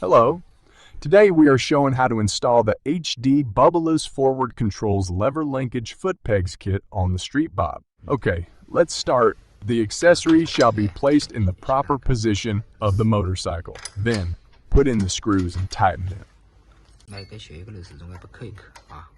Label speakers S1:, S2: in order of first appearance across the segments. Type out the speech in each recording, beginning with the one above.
S1: Hello. Today we are showing how to install the HDbubalus Forward Controls Lever Linkage Foot Pegs Kit on the Street Bob. Okay, let's start. The accessories shall be placed in the proper position of the motorcycle. Then, put in the screws and tighten them.
S2: 那也得学一个类似这种不可以啊。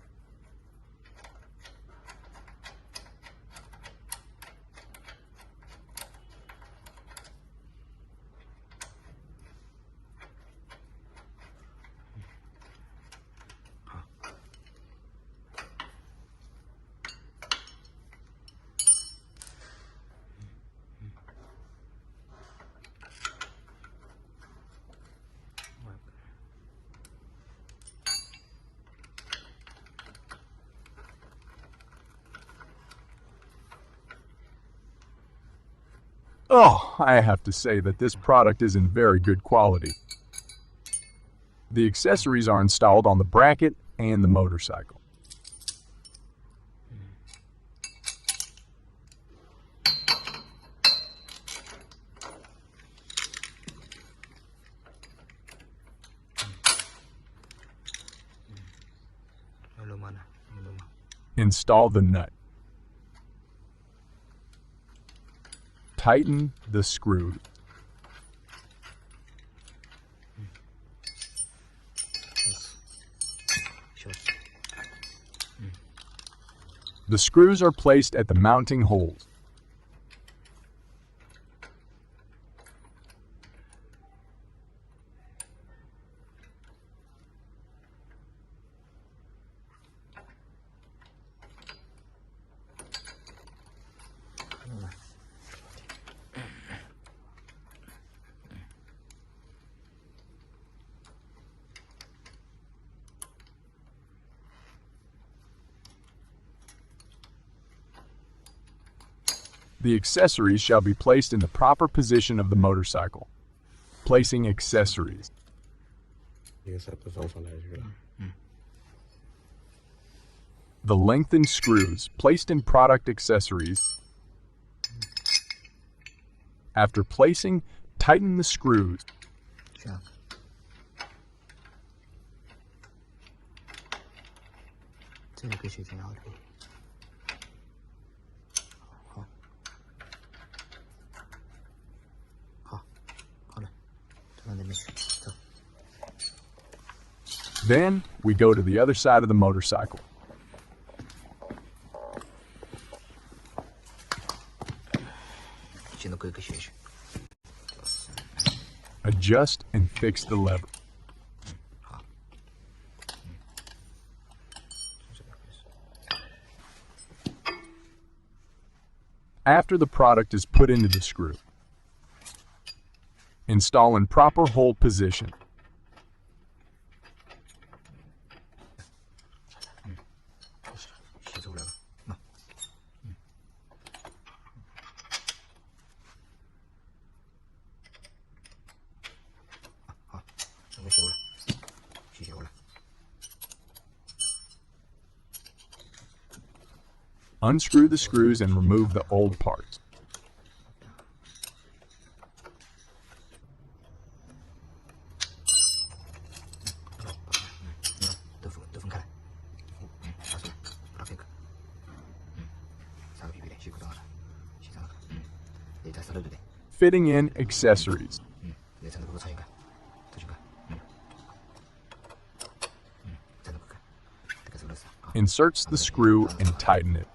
S1: Oh, I have to say that this product is in very good quality. The accessories are installed on the bracket and the motorcycle. Install the nut. Tighten the screw. The screws are placed at the mounting holes. The accessories shall be placed in the proper position of the motorcycle. Placing accessories. The lengthened screws placed in product accessories. After placing, tighten the screws. Then we go to the other side of the motorcycle. Adjust and fix the lever. After the product is put into the screw, install in proper hold position. Unscrew the screws and remove the old parts. Fitting in accessories. Inserts the screw and tighten it.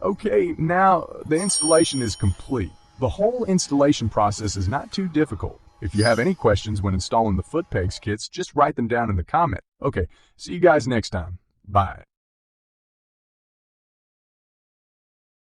S1: Okay, now the installation is complete. The whole installation process is not too difficult. If you have any questions when installing the foot pegs kits, just write them down in the comment. Okay, see you guys next time. Bye.